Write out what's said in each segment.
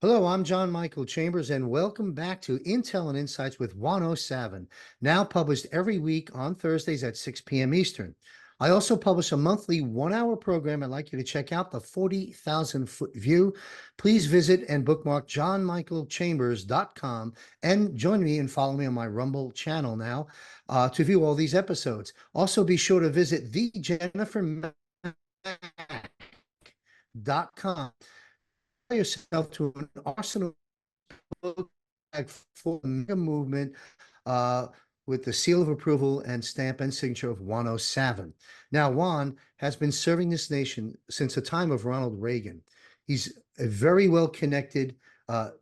Hello, I'm John Michael Chambers, and welcome back to Intel and Insights with 107, now published every week on Thursdays at 6 p.m. Eastern. I also publish a monthly 1 hour program. I'd like you to check out the 40,000 foot view. Please visit and bookmark johnmichaelchambers.com and join me and follow me on my Rumble channel now to view all these episodes. Also, be sure to visit thejennifermack.com yourself to an arsenal for the mega movement uh, with the seal of approval and stamp and signature of 107. Now, Juan has been serving this nation since the time of Ronald Reagan. He's a very well connected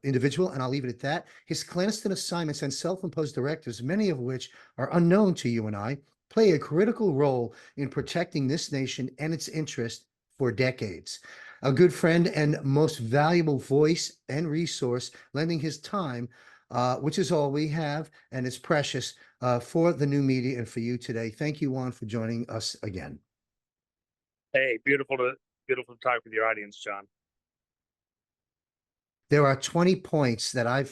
individual, and I'll leave it at that. His clandestine assignments and self imposed directives, many of which are unknown to you and I, play a critical role in protecting this nation and its interest for decades. A good friend and most valuable voice and resource, lending his time, which is all we have, and it's precious for the new media and for you today. Thank you, Juan, for joining us again. Hey, beautiful to talk with your audience, John. There are 20 points that I've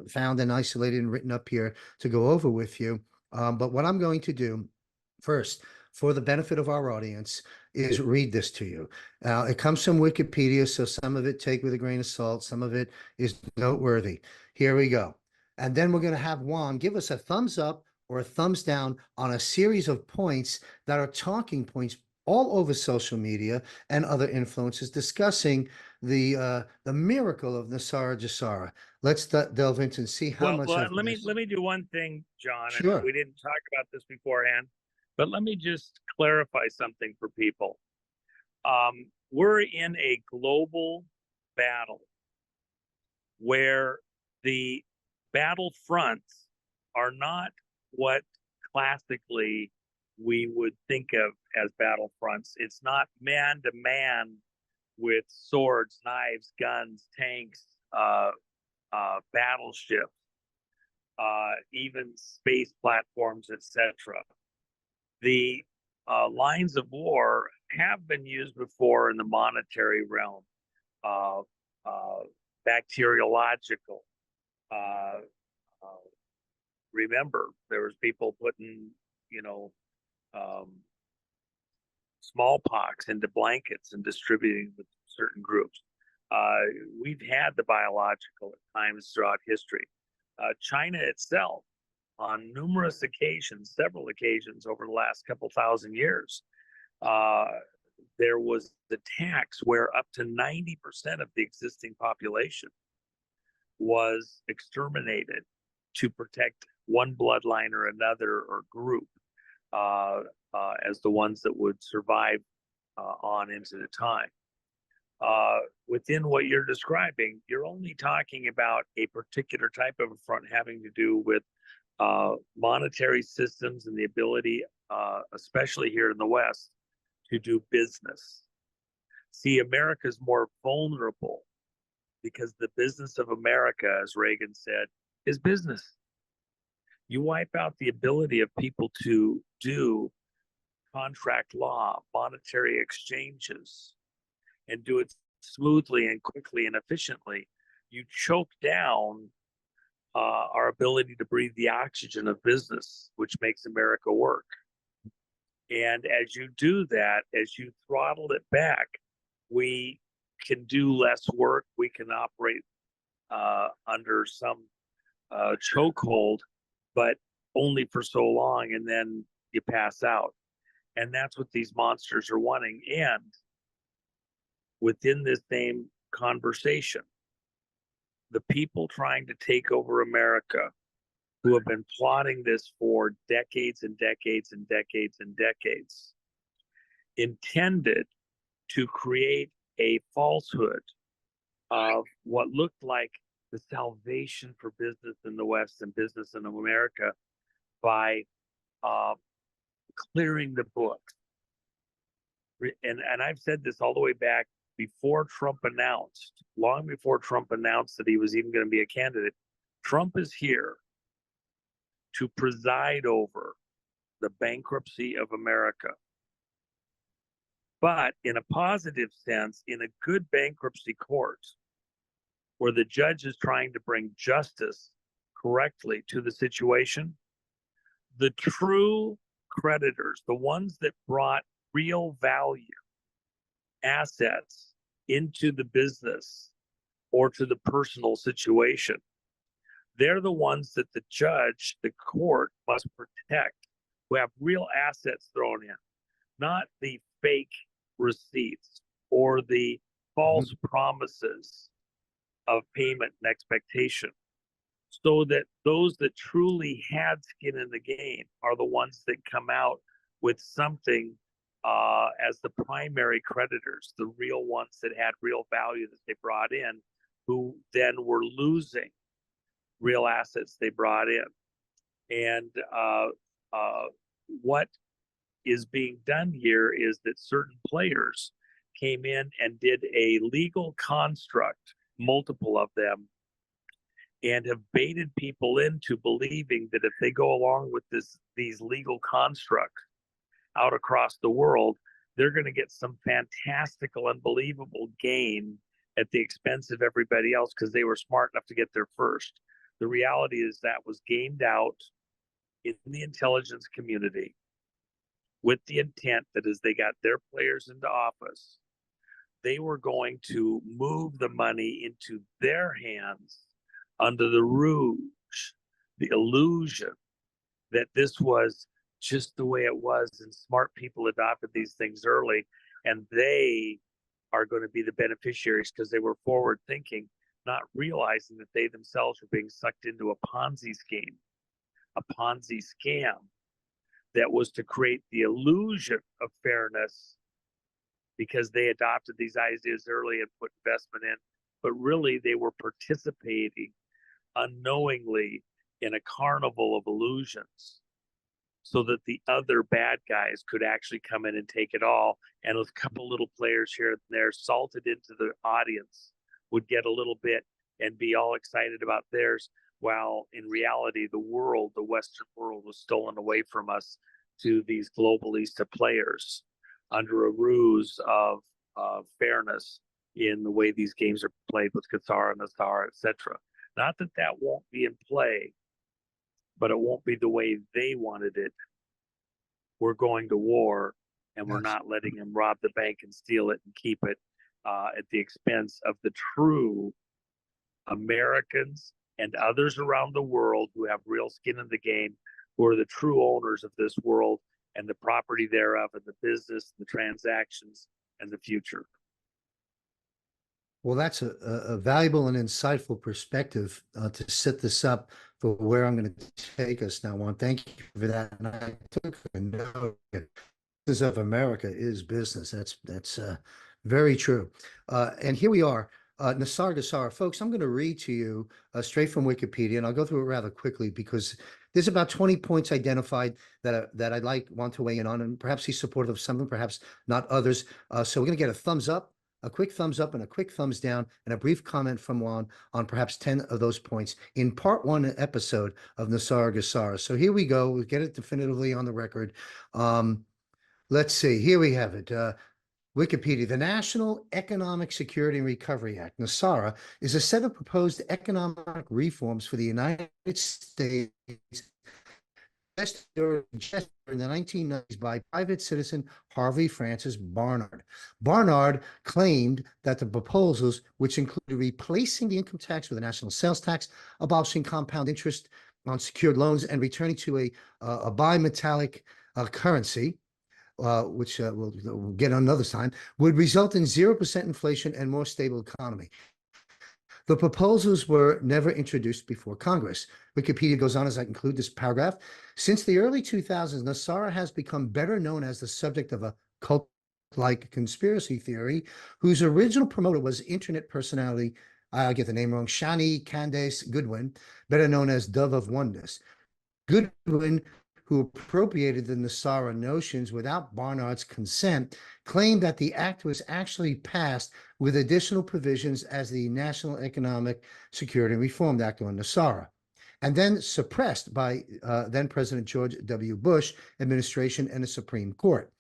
found and isolated and written up here to go over with you. But what I'm going to do first, for the benefit of our audience, is read this to you. It comes from Wikipedia, so some of it take with a grain of salt, some of it is noteworthy. Here we go. And then we're going to have Juan give us a thumbs up or a thumbs down on a series of points that are talking points all over social media and other influences discussing the miracle of NESARA GESARA. Let's delve into and see how much of let this. me do one thing, John, and Sure. we didn't talk about this beforehand, but let me just clarify something for people. We're in a global battle where the battle fronts are not what classically we would think of as battle fronts. It's not man to man with swords, knives, guns, tanks, battleships, even space platforms, etc. The lines of war have been used before in the monetary realm, bacteriological. Remember, there was people putting, smallpox into blankets and distributing with certain groups. We've had the biological at times throughout history. China itself, on numerous occasions, several occasions over the last couple thousand years, there was attacks where up to 90% of the existing population was exterminated to protect one bloodline or another or group as the ones that would survive on into the time. Within what you're describing, you're only talking about a particular type of front having to do with monetary systems and the ability, especially here in the West, to do business. See, America's more vulnerable because the business of America, as Reagan said, is business. You wipe out the ability of people to do contract law, monetary exchanges, and do it smoothly and quickly and efficiently. You choke down our ability to breathe the oxygen of business, which makes America work. And as you do that, as you throttle it back, we can do less work. We can operate under some chokehold, but only for so long, and then you pass out. And that's what these monsters are wanting. And within this same conversation, the people trying to take over America, who have been plotting this for decades and decades and decades and decades, intended to create a falsehood of what looked like the salvation for business in the West and business in America by clearing the books. And I've said this all the way back before Trump announced, long before Trump announced that he was even going to be a candidate. Trump is here to preside over the bankruptcy of America. But in a positive sense, in a good bankruptcy court, where the judge is trying to bring justice correctly to the situation, the true creditors, the ones that brought real value assets into the business or to the personal situation, they're the ones that the judge, the court must protect, who have real assets thrown in, not the fake receipts or the false promises of payment and expectation. So that those that truly had skin in the game are the ones that come out with something as the primary creditors, the real ones that had real value that they brought in, who then were losing real assets they brought in. And what is being done here is that certain players came in and did a legal construct, multiple of them, and have baited people into believing that if they go along with these legal constructs out across the world, they're going to get some fantastical, unbelievable gain at the expense of everybody else because they were smart enough to get there first. The reality is that was gamed out in the intelligence community with the intent that as they got their players into office, they were going to move the money into their hands under the rouge, the illusion that this was just the way it was, and smart people adopted these things early, and they are going to be the beneficiaries because they were forward thinking, not realizing that they themselves were being sucked into a Ponzi scheme, a Ponzi scam that was to create the illusion of fairness because they adopted these ideas early and put investment in, but really they were participating unknowingly in a carnival of illusions so that the other bad guys could actually come in and take it all. And a couple little players here and there salted into the audience would get a little bit and be all excited about theirs, while in reality, the world, the Western world, was stolen away from us to these globalista players under a ruse of fairness in the way these games are played with GESARA, NESARA, etc. Not that that won't be in play, but it won't be the way they wanted it. We're going to war, and we're not letting them rob the bank and steal it and keep it at the expense of the true Americans and others around the world who have real skin in the game, who are the true owners of this world and the property thereof, and the business, the transactions, and the future. Well, that's a valuable and insightful perspective to set this up for where I'm going to take us now, Juan. Thank you for that. And I took a note. Business of America is business. That's very true. And here we are. NESARA GESARA. Folks, I'm going to read to you straight from Wikipedia, and I'll go through it rather quickly because there's about 20 points identified that I'd want to weigh in on, and perhaps he's supportive of some of them, perhaps not others. So we're going to get a thumbs up, a quick thumbs up, and a quick thumbs down, and a brief comment from Juan on perhaps 10 of those points in part 1 episode of NESARA GESARA. So here we go. We'll get it definitively on the record. Let's see. Here we have it. Wikipedia, the National Economic Security and Recovery Act, NESARA, is a set of proposed economic reforms for the United States during the 1990s by private citizen Harvey Francis Barnard. Barnard claimed that the proposals, which included replacing the income tax with a national sales tax, abolishing compound interest on secured loans, and returning to a bimetallic currency, which we'll get another time, would result in 0% inflation and more stable economy. The proposals were never introduced before Congress. Wikipedia goes on as I conclude this paragraph. Since the early 2000s, NESARA has become better known as the subject of a cult-like conspiracy theory whose original promoter was internet personality, I'll get the name wrong, Shani Candace Goodwin, better known as Dove of Oneness. Goodwin, who appropriated the NESARA notions without Barnard's consent, claimed that the act was actually passed with additional provisions as the National Economic Security and Reform Act, or NESARA, and then suppressed by then President George W. Bush administration and the Supreme Court.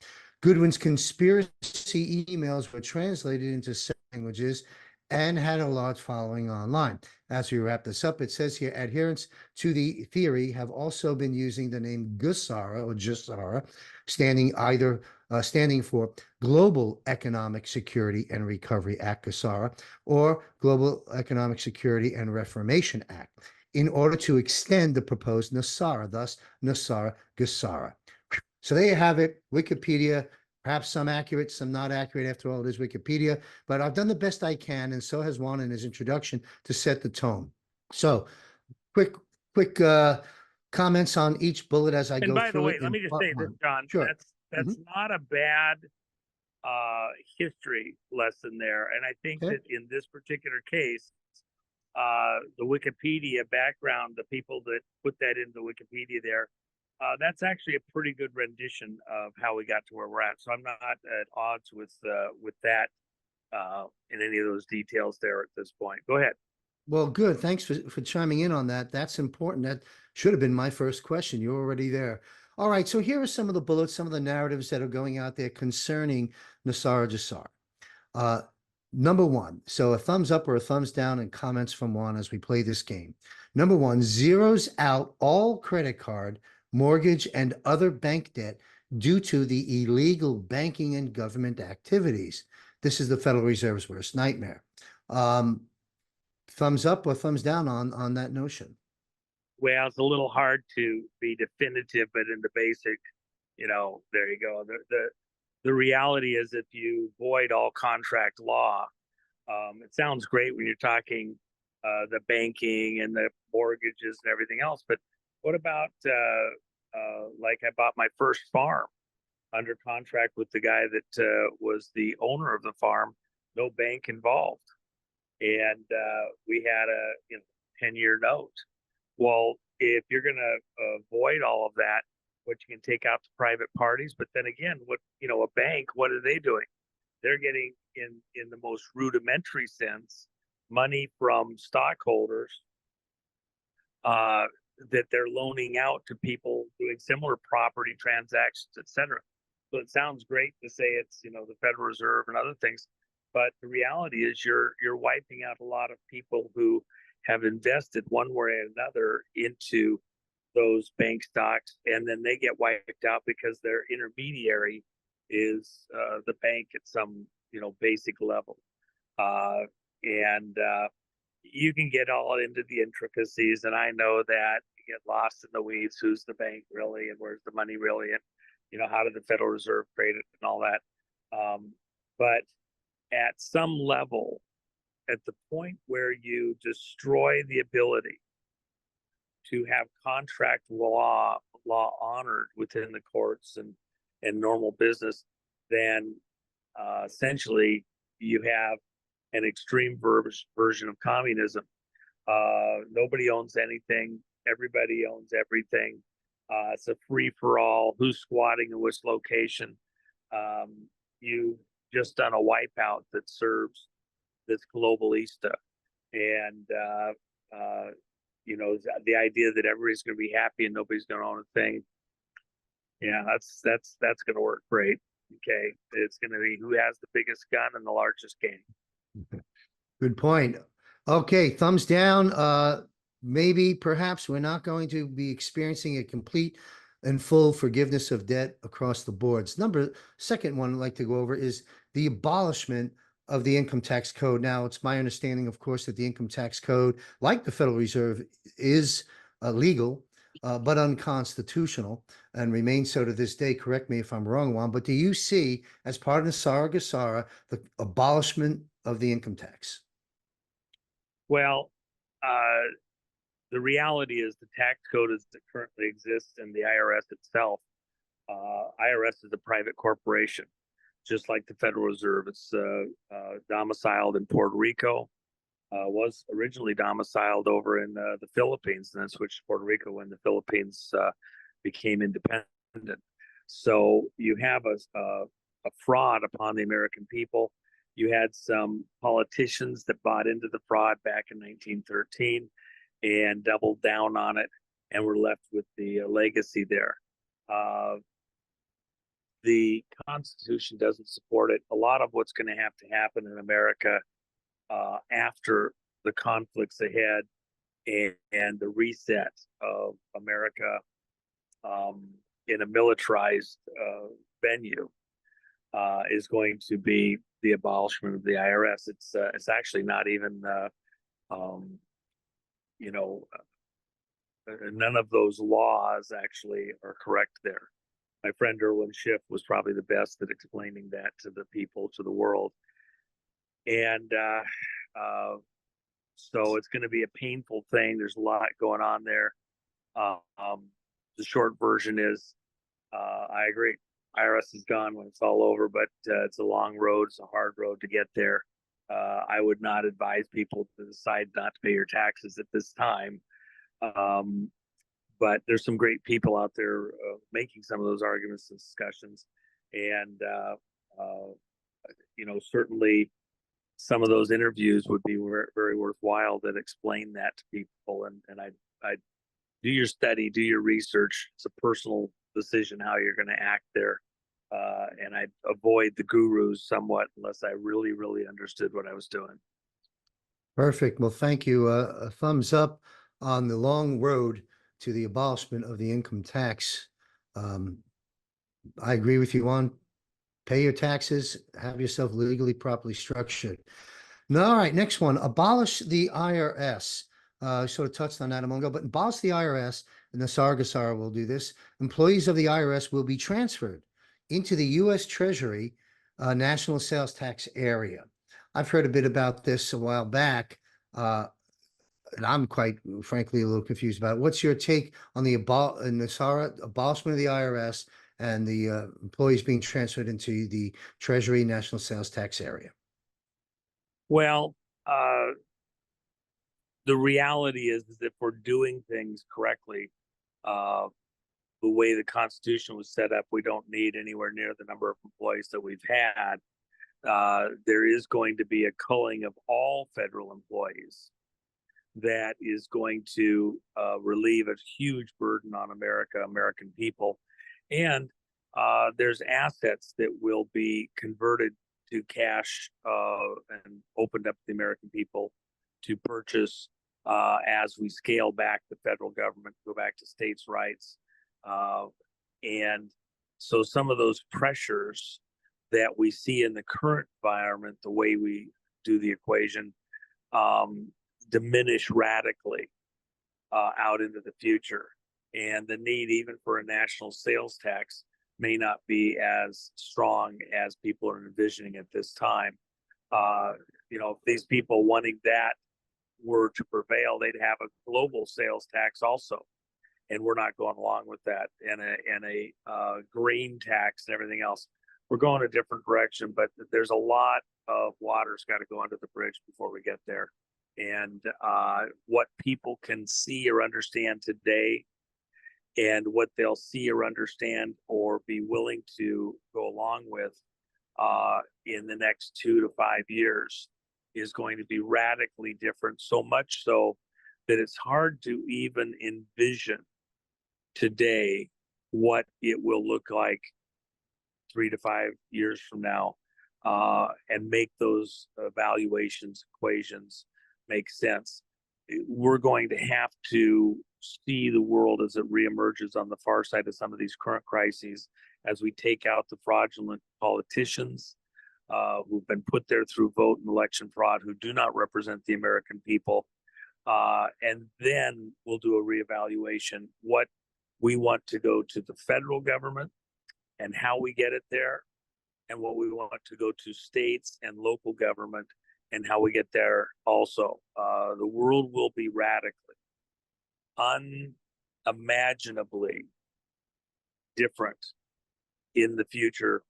Goodwin's conspiracy emails were translated into several languages and had a large following online. As we wrap this up, it says here adherents to the theory have also been using the name GESARA or GESARA, standing for Global Economic Security and Recovery Act, GESARA, or Global Economic Security and Reformation Act, in order to extend the proposed NESARA, thus NESARA GESARA. So there you have it, Wikipedia. Perhaps some accurate, some not accurate. After all, it is Wikipedia, but I've done the best I can, and so has Juan in his introduction to set the tone. So, quick, quick comments on each bullet as I And go by the through way, it let in me just part say this, one. John. Sure. That's not a bad history lesson there. And I think Okay. that in this particular case, the Wikipedia background, the people that put that into Wikipedia there, that's actually a pretty good rendition of how we got to where we're at. So I'm not at odds with that in any of those details there at this point. Go ahead. Well, good. Thanks for chiming in on that. That's important. That should have been my first question. You're already there. All right. So here are some of the bullets, some of the narratives that are going out there concerning NESARA GESARA. Uh, Number one, so a thumbs up or a thumbs down and comments from Juan as we play this game. Number one, zeroes out all credit card, mortgage, and other bank debt due to the illegal banking and government activities. This is the Federal Reserve's worst nightmare. Thumbs up or thumbs down on that notion? Well, it's a little hard to be definitive, but in the basic, there you go. The reality is if you void all contract law, it sounds great when you're talking the banking and the mortgages and everything else, but what about like I bought my first farm under contract with the guy that was the owner of the farm, no bank involved, and we had a 10-year note. Well, if you're going to avoid all of that, what you can take out to private parties, but then again, what a bank, what are they doing? They're getting in the most rudimentary sense money from stockholders that they're loaning out to people doing similar property transactions, etc. So it sounds great to say it's the Federal Reserve and other things, but the reality is you're wiping out a lot of people who have invested one way or another into those bank stocks, and then they get wiped out because their intermediary is the bank at some basic level, and you can get all into the intricacies, and I know that you get lost in the weeds. Who's the bank really, and where's the money really, and how did the Federal Reserve create it and all that. But at some level, at the point where you destroy the ability to have contract law honored within the courts and normal business, then essentially you have an extreme version of communism. Nobody owns anything. Everybody owns everything. It's a free for all. Who's squatting in which location? You've just done a wipeout that serves this globalista, and the idea that everybody's going to be happy and nobody's going to own a thing. Yeah, that's going to work great. Okay, it's going to be who has the biggest gun and the largest game. Good point. Okay, thumbs down. Maybe, perhaps we're not going to be experiencing a complete and full forgiveness of debt across the boards. Second one I'd like to go over is the abolishment of the income tax code. Now, it's my understanding, of course, that the income tax code, like the Federal Reserve, is legal, but unconstitutional and remains so to this day. Correct me if I'm wrong, Juan, but do you see, as part of NESARA GESARA, the abolishment of the income tax? Well, the reality is the tax code as it currently exists and the I.R.S. itself. I.R.S. is a private corporation, just like the Federal Reserve. It's domiciled in Puerto Rico, was originally domiciled over in the Philippines, and then switched to Puerto Rico when the Philippines became independent. So you have a fraud upon the American people. You had some politicians that bought into the fraud back in 1913 and doubled down on it, and were left with the legacy there. The Constitution doesn't support it. A lot of what's going to happen in America after the conflicts ahead and the reset of America in a militarized venue is going to be the abolishment of the IRS. It's actually not even you know, none of those laws actually are correct there. My friend Erwin Schiff was probably the best at explaining that to the people, to the world. And so it's going to be a painful thing. There's a lot going on there. The short version is, I agree. IRS is gone when it's all over, but it's a long road. It's a hard road to get there. I would not advise people to decide not to pay your taxes at this time. But there's some great people out there making some of those arguments and discussions. And, certainly some of those interviews would be very worthwhile that explain that to people. And I do your study, do your research. It's a personal decision how you're going to act there. And I avoid the gurus somewhat unless I really, really understood what I was doing. Perfect. Well, thank you. A thumbs up on the long road to the abolishment of the income tax. I agree with you on pay your taxes, have yourself legally properly structured. Now, all right, next one, abolish the IRS. Sort of touched on that a moment ago, but abolish the IRS, and NESARA GESARA will do this. Employees of the IRS will be transferred into the US Treasury national sales tax area. I've heard a bit about this a while back, and I'm quite frankly a little confused about it. What's your take on the NESARA abolishment of the IRS and the employees being transferred into the Treasury national sales tax area? Well, the reality is if we're doing things correctly, the way the Constitution was set up, we don't need anywhere near the number of employees that we've had. There is going to be a culling of all federal employees that is going to relieve a huge burden on American people. And there's assets that will be converted to cash and opened up to the American people to purchase as we scale back the federal government, go back to states' rights. And so some of those pressures that we see in the current environment, the way we do the equation, diminish radically out into the future. And the need even for a national sales tax may not be as strong as people are envisioning at this time. If these people wanting that were to prevail, they'd have a global sales tax also. And we're not going along with that, and a green tax and everything else. We're going a different direction, but there's a lot of water's got to go under the bridge before we get there. And what people can see or understand today, and what they'll see or understand or be willing to go along with in the next 2 to 5 years, is going to be radically different. So much so that it's hard to even envision today what it will look like 3 to 5 years from now, and make those evaluations, equations make sense. We're going to have to see the world as it reemerges on the far side of some of these current crises, as we take out the fraudulent politicians who've been put there through vote and election fraud, who do not represent the American people. And then we'll do a reevaluation what we want to go to the federal government and how we get it there, and what we want to go to states and local government and how we get there also. The world will be radically, unimaginably different in the future,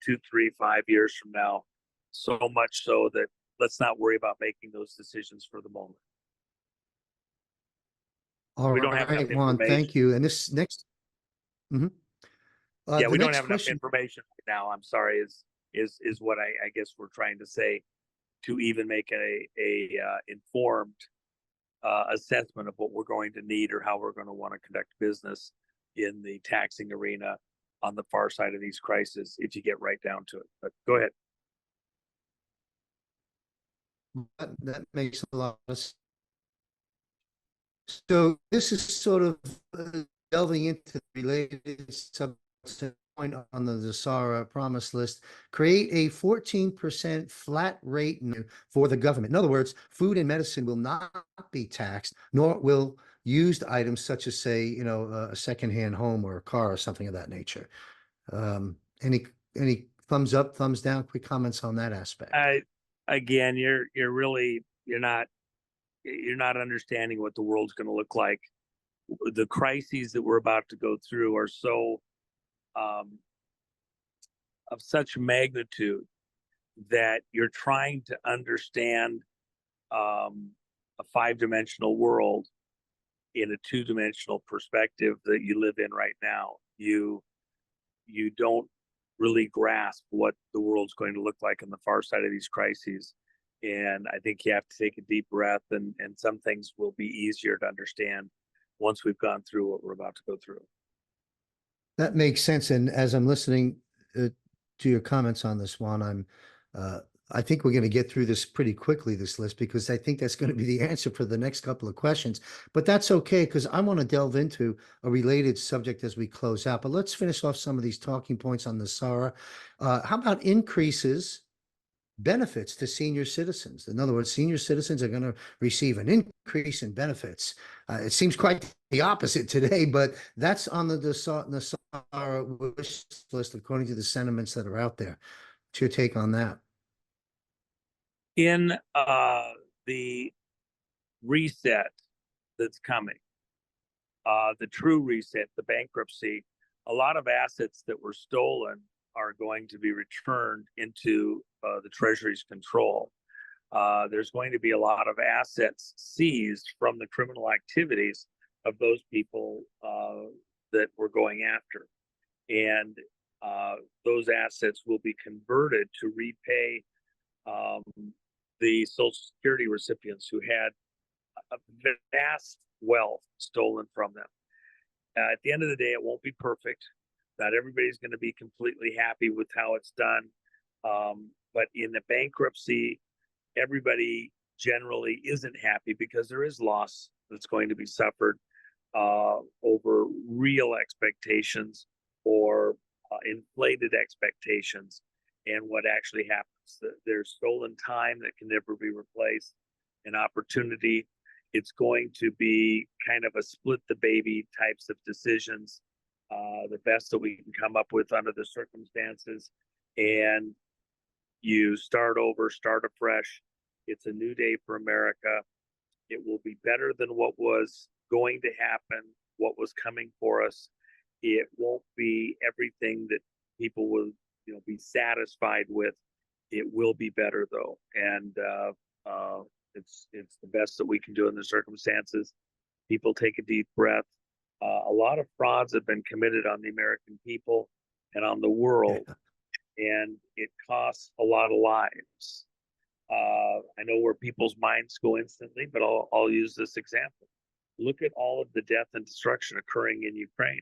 2, 3, 5 years from now. So much so that let's not worry about making those decisions for the moment. All We don't have enough right, Juan, information. thank you. And this next, Yeah, the we don't next have enough question, information right now. I'm sorry, is what I guess we're trying to say, to even make a informed assessment of what we're going to need or how we're going to want to conduct business in the taxing arena on the far side of these crises, if you get right down to it. But go ahead. That makes a lot of sense. So this is sort of delving into the related subject point on the NESARA promise list. Create a 14% flat rate for the government. In other words, food and medicine will not be taxed, nor will used items such as, say, a secondhand home or a car or something of that nature. Any thumbs up, thumbs down, quick comments on that aspect? Again, you're not understanding what the world's going to look like. The crises that we're about to go through are so of such magnitude that you're trying to understand a five-dimensional world in a two-dimensional perspective that you live in right now. You don't really grasp what the world's going to look like on the far side of these crises. And I think you have to take a deep breath, and some things will be easier to understand once we've gone through what we're about to go through. That makes sense. And as I'm listening to your comments on this one, I think we're going to get through this pretty quickly, this list, because I think that's going to be the answer for the next couple of questions. But that's okay, because I want to delve into a related subject as we close out. But let's finish off some of these talking points on the NESARA. How about increases benefits to senior citizens? In other words, senior citizens are going to receive an increase in benefits. It seems quite the opposite today, but that's on the NESARA wish list according to the sentiments that are out there. What's your take on that? In the reset that's coming, the true reset, the bankruptcy, a lot of assets that were stolen are going to be returned into the Treasury's control. There's going to be a lot of assets seized from the criminal activities of those people that we're going after. And those assets will be converted to repay the Social Security recipients who had a vast wealth stolen from them. At the end of the day, it won't be perfect. Not everybody's going to be completely happy with how it's done. But in the bankruptcy, everybody generally isn't happy because there is loss that's going to be suffered over real expectations or inflated expectations. And what actually happens, there's stolen time that can never be replaced, an opportunity. It's going to be kind of a split the baby types of decisions, the best that we can come up with under the circumstances. And you start over, start afresh. It's a new day for America. It will be better than what was going to happen, what was coming for us. It won't be everything that people will, be satisfied with. It will be better though, and it's the best that we can do in the circumstances. People take a deep breath. A lot of frauds have been committed on the American people and on the world, and it costs a lot of lives. I know where people's minds go instantly, but I'll use this example. Look at all of the death and destruction occurring in Ukraine.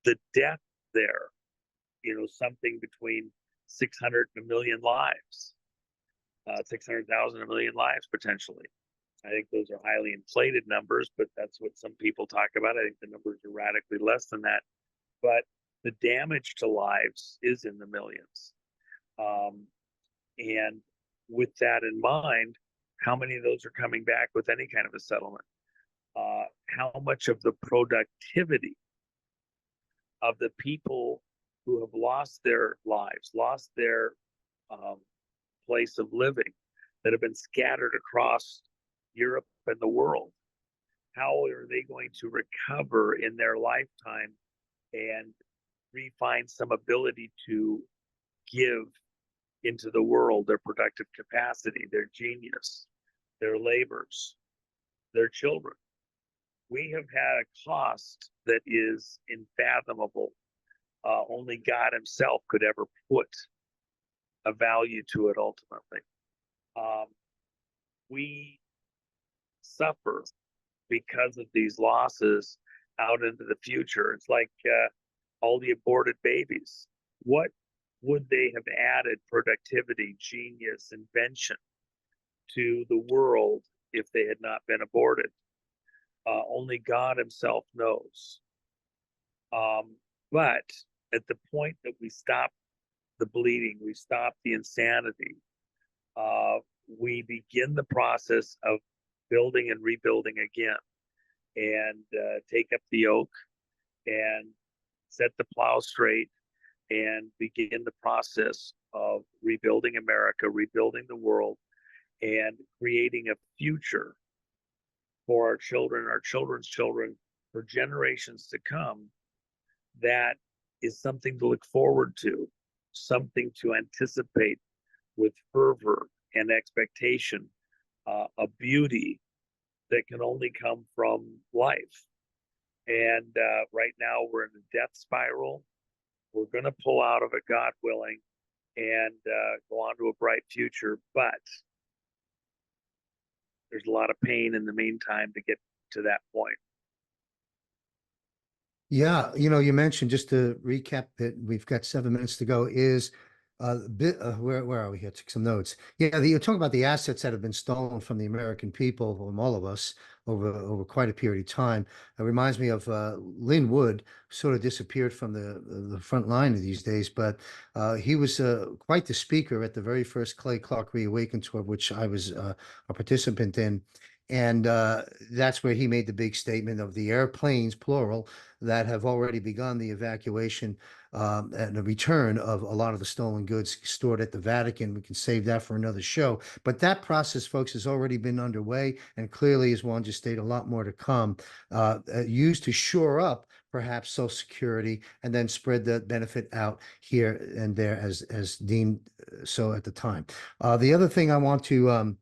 The death there, something between 600 and 1 million lives, 600,000, 1 million lives potentially. I think those are highly inflated numbers, but that's what some people talk about. I think the numbers are radically less than that. But the damage to lives is in the millions. And with that in mind, how many of those are coming back with any kind of a settlement? How much of the productivity of the people who have lost their lives, lost their place of living, that have been scattered across Europe and the world, how are they going to recover in their lifetime and refine some ability to give into the world their productive capacity, their genius, their labors, their children? We have had a cost that is unfathomable. Only God himself could ever put a value to it ultimately. We suffer because of these losses out into the future. It's like all the aborted babies. What would they have added productivity, genius, invention to the world if they had not been aborted? Only God himself knows. But at the point that we stop the bleeding, we stop the insanity, we begin the process of building and rebuilding again, and take up the yoke and set the plow straight and begin the process of rebuilding America, rebuilding the world, and creating a future for our children, our children's children, for generations to come. That is something to look forward to, something to anticipate with fervor and expectation, a beauty that can only come from life. And right now we're in a death spiral. We're going to pull out of it, God willing, and go on to a bright future. But there's a lot of pain in the meantime to get to that point. Yeah, you mentioned, just to recap it, we've got 7 minutes to go, is where are we here? Took some notes. Yeah, you talk about the assets that have been stolen from the American people, from all of us, over quite a period of time. It reminds me of Lynn Wood, sort of disappeared from the front line of these days, but he was quite the speaker at the very first Clay Clark Reawaken tour, which I was a participant in. And that's where he made the big statement of the airplanes, plural, that have already begun the evacuation and the return of a lot of the stolen goods stored at the Vatican. We can save that for another show. But that process, folks, has already been underway. And clearly, as Juan just stated, a lot more to come, used to shore up perhaps Social Security and then spread the benefit out here and there as deemed so at the time. The other thing I want to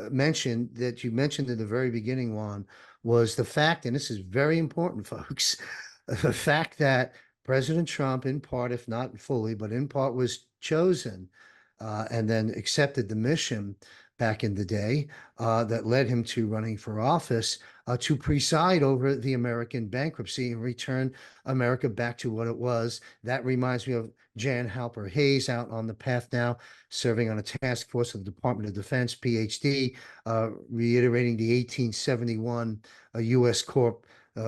mention that you mentioned in the very beginning, Juan, was the fact, and this is very important, folks, the fact that President Trump, in part, if not fully, but in part, was chosen and then accepted the mission back in the day that led him to running for office to preside over the American bankruptcy and return America back to what it was. That reminds me of Jan Halper Hayes, out on the path now, serving on a task force of the Department of Defense, PhD, reiterating the 1871 US Corp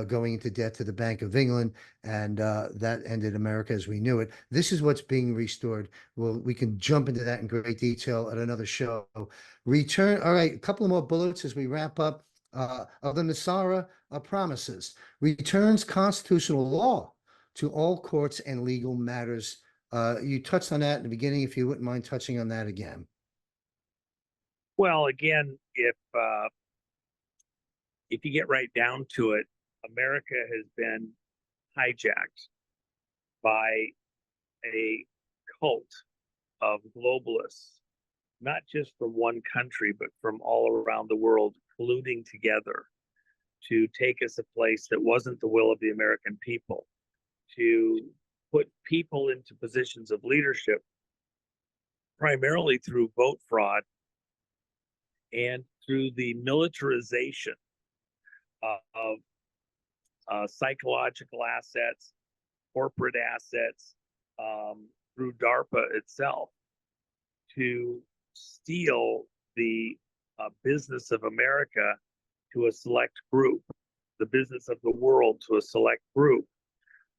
going into debt to the Bank of England, and that ended America as we knew it. This is what's being restored. Well, we can jump into that in great detail at another show. Return. All right, a couple of more bullets as we wrap up. Of the NESARA promises, returns constitutional law to all courts and legal matters. You touched on that in the beginning. If you wouldn't mind touching on that again. Well, again, if you get right down to it, America has been hijacked by a cult of globalists, not just from one country, but from all around the world, colluding together to take us a place that wasn't the will of the American people, to put people into positions of leadership, primarily through vote fraud and through the militarization of psychological assets, corporate assets, through DARPA itself, to steal the business of America to a select group, the business of the world to a select group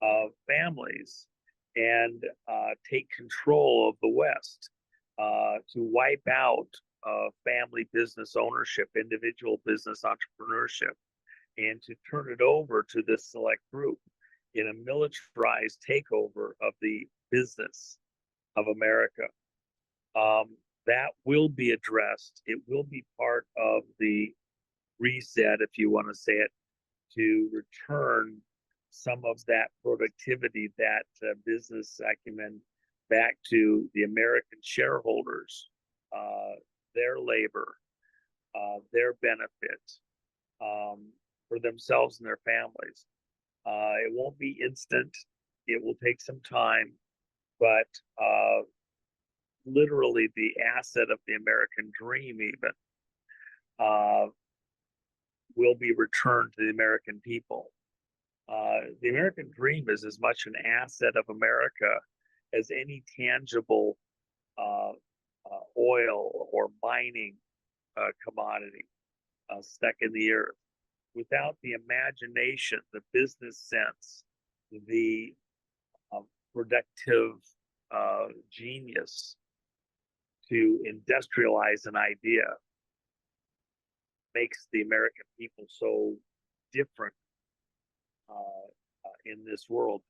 of families, and take control of the West, to wipe out family business ownership, individual business entrepreneurship, and to turn it over to this select group in a militarized takeover of the business of America. That will be addressed. It will be part of the reset, if you want to say it, to return some of that productivity, that business acumen back to the American shareholders, their labor, their benefit, for themselves and their families. It won't be instant. It will take some time, but literally the asset of the American dream even will be returned to the American people. The American dream is as much an asset of America as any tangible oil or mining commodity stuck in the earth. Without the imagination, the business sense, the productive genius to industrialize an idea makes the American people so different in this world.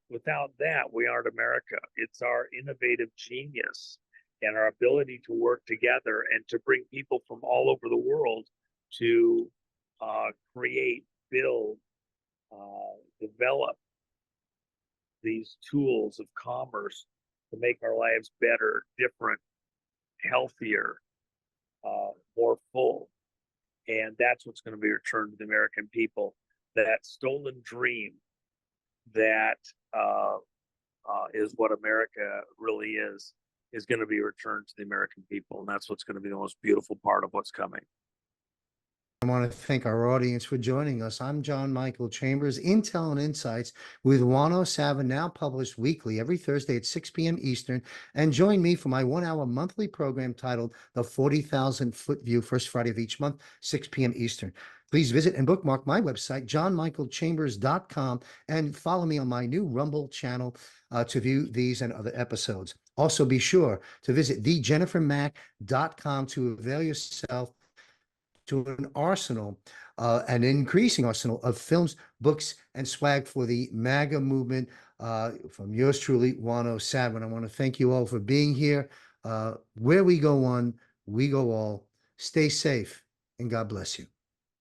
Without that, we aren't America. It's our innovative genius and our ability to work together and to bring people from all over the world to create, build, develop these tools of commerce to make our lives better, different, healthier, more full. And that's what's going to be returned to the American people. That stolen dream that is what America really is going to be returned to the American people. And that's what's going to be the most beautiful part of what's coming. I want to thank our audience for joining us. I'm John Michael Chambers, Intel and Insights with 107, now published weekly every Thursday at 6 p.m. Eastern. And join me for my 1-hour monthly program titled The 40,000 Foot View, first Friday of each month, 6 p.m. Eastern. Please visit and bookmark my website, johnmichaelchambers.com, and follow me on my new Rumble channel to view these and other episodes. Also, be sure to visit thejennifermack.com to avail yourself to an arsenal, an increasing arsenal of films, books, and swag for the MAGA movement. From yours truly, 107. I want to thank you all for being here. Where we go one, we go all. Stay safe, and God bless you.